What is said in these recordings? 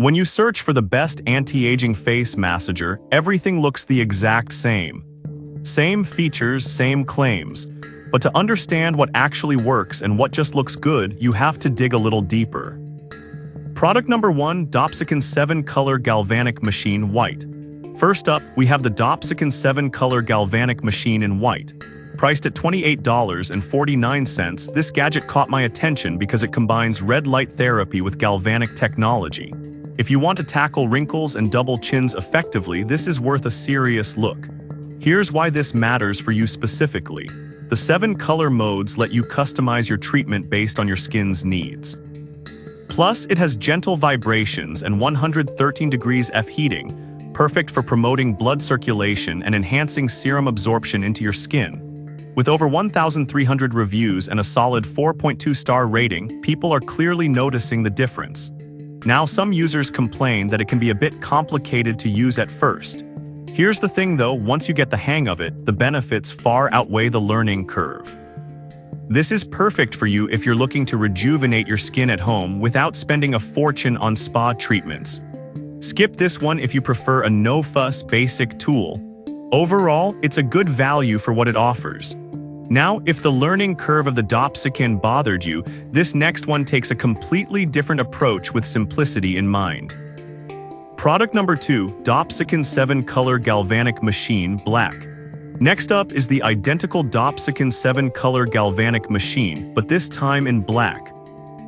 When you search for the best anti-aging face massager, everything looks the exact same. Same features, same claims. But to understand what actually works and what just looks good, you have to dig a little deeper. Product number 1, Dopsican 7-Color Galvanic Machine White. First up, we have the Dopsican 7-Color Galvanic Machine in white. Priced at $28.49, this gadget caught my attention because it combines red light therapy with galvanic technology. If you want to tackle wrinkles and double chins effectively, this is worth a serious look. Here's why this matters for you specifically. The 7 color modes let you customize your treatment based on your skin's needs. Plus, it has gentle vibrations and 113 degrees F heating, perfect for promoting blood circulation and enhancing serum absorption into your skin. With over 1,300 reviews and a solid 4.2-star rating, people are clearly noticing the difference. Now, some users complain that it can be a bit complicated to use at first. Here's the thing though, once you get the hang of it, the benefits far outweigh the learning curve. This is perfect for you if you're looking to rejuvenate your skin at home without spending a fortune on spa treatments. Skip this one if you prefer a no-fuss basic tool. Overall, it's a good value for what it offers. Now, if the learning curve of the Dopsican bothered you, this next one takes a completely different approach with simplicity in mind. Product number 2, Dopsican 7-Color Galvanic Machine Black. Next up is the identical Dopsican 7-Color Galvanic Machine, but this time in black.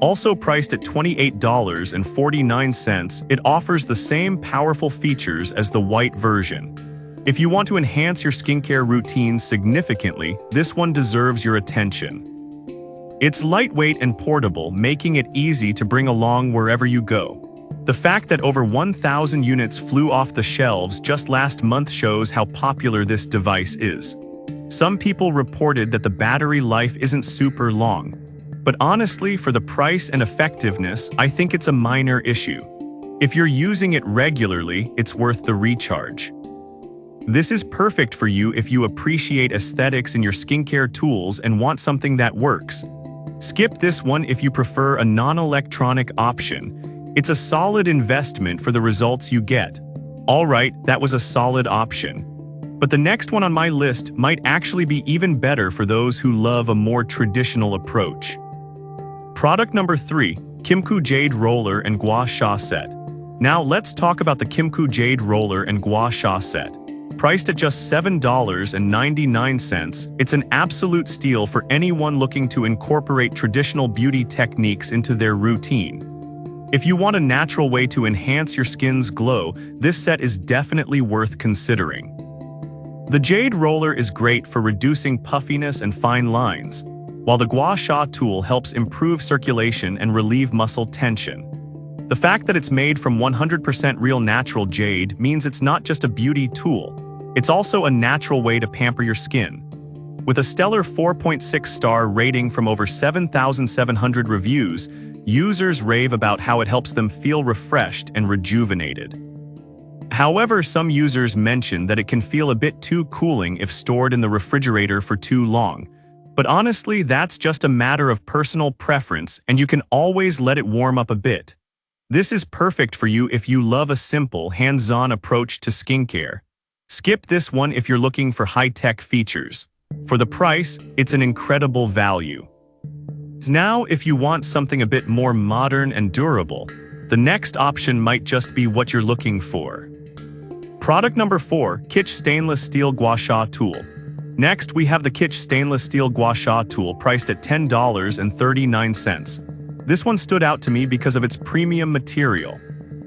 Also priced at $28.49, it offers the same powerful features as the white version. If you want to enhance your skincare routine significantly, this one deserves your attention. It's lightweight and portable, making it easy to bring along wherever you go. The fact that over 1,000 units flew off the shelves just last month shows how popular this device is. Some people reported that the battery life isn't super long. But honestly, for the price and effectiveness, I think it's a minor issue. If you're using it regularly, it's worth the recharge. This is perfect for you if you appreciate aesthetics in your skincare tools and want something that works. Skip this one if you prefer a non-electronic option. It's a solid investment for the results you get. Alright, that was a solid option. But the next one on my list might actually be even better for those who love a more traditional approach. Product number 3, Kimco Jade Roller and Gua Sha Set. Now let's talk about the Kimco Jade Roller and Gua Sha Set. Priced at just $7.99, it's an absolute steal for anyone looking to incorporate traditional beauty techniques into their routine. If you want a natural way to enhance your skin's glow, this set is definitely worth considering. The Jade Roller is great for reducing puffiness and fine lines, while the Gua Sha tool helps improve circulation and relieve muscle tension. The fact that it's made from 100% real natural jade means it's not just a beauty tool. It's also a natural way to pamper your skin. With a stellar 4.6-star rating from over 7,700 reviews, users rave about how it helps them feel refreshed and rejuvenated. However, some users mention that it can feel a bit too cooling if stored in the refrigerator for too long. But honestly, that's just a matter of personal preference, and you can always let it warm up a bit. This is perfect for you if you love a simple, hands-on approach to skincare. Skip this one if you're looking for high-tech features. For the price, it's an incredible value. Now, if you want something a bit more modern and durable, the next option might just be what you're looking for. Product number 4, Kitsch Stainless Steel Gua Sha Tool. Next, we have the Kitsch Stainless Steel Gua Sha Tool priced at $10.39. This one stood out to me because of its premium material.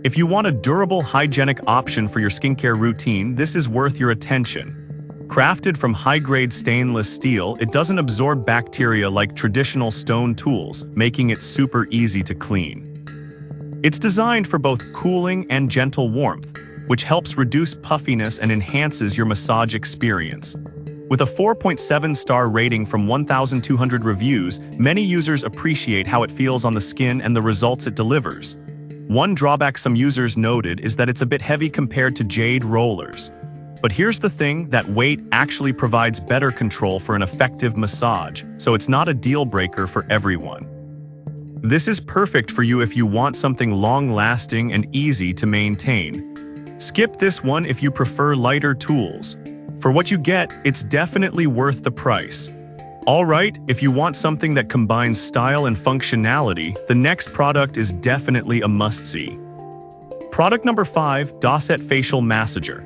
If you want a durable, hygienic option for your skincare routine, this is worth your attention. Crafted from high-grade stainless steel, it doesn't absorb bacteria like traditional stone tools, making it super easy to clean. It's designed for both cooling and gentle warmth, which helps reduce puffiness and enhances your massage experience. With a 4.7-star rating from 1,200 reviews, many users appreciate how it feels on the skin and the results it delivers. One drawback some users noted is that it's a bit heavy compared to jade rollers. But here's the thing, that weight actually provides better control for an effective massage, so it's not a deal breaker for everyone. This is perfect for you if you want something long-lasting and easy to maintain. Skip this one if you prefer lighter tools. For what you get, it's definitely worth the price. Alright, if you want something that combines style and functionality, the next product is definitely a must-see. Product number 5, Doset Facial Massager.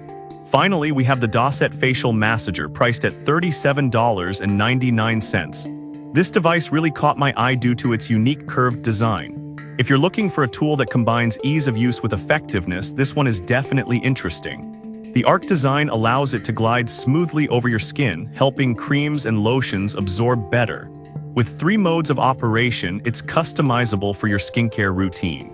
Finally, we have the Doset Facial Massager, priced at $37.99. This device really caught my eye due to its unique curved design. If you're looking for a tool that combines ease of use with effectiveness, this one is definitely interesting. The arc design allows it to glide smoothly over your skin, helping creams and lotions absorb better. With 3 modes of operation, it's customizable for your skincare routine.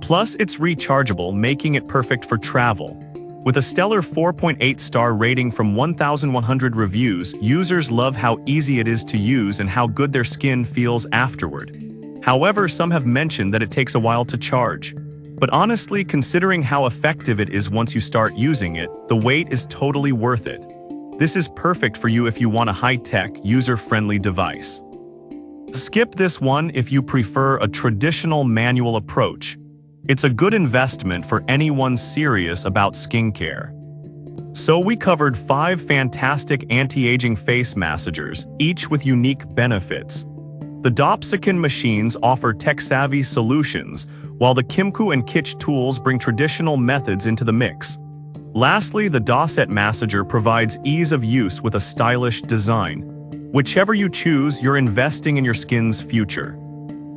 Plus, it's rechargeable, making it perfect for travel. With a stellar 4.8-star rating from 1,100 reviews, users love how easy it is to use and how good their skin feels afterward. However, some have mentioned that it takes a while to charge. But honestly, considering how effective it is once you start using it, the wait is totally worth it. This is perfect for you if you want a high-tech, user-friendly device. Skip this one if you prefer a traditional manual approach. It's a good investment for anyone serious about skincare. So we covered 5 fantastic anti-aging face massagers, each with unique benefits. The Dopsican machines offer tech-savvy solutions, while the Kimco and Kitsch tools bring traditional methods into the mix. Lastly, the Doset Massager provides ease of use with a stylish design. Whichever you choose, you're investing in your skin's future.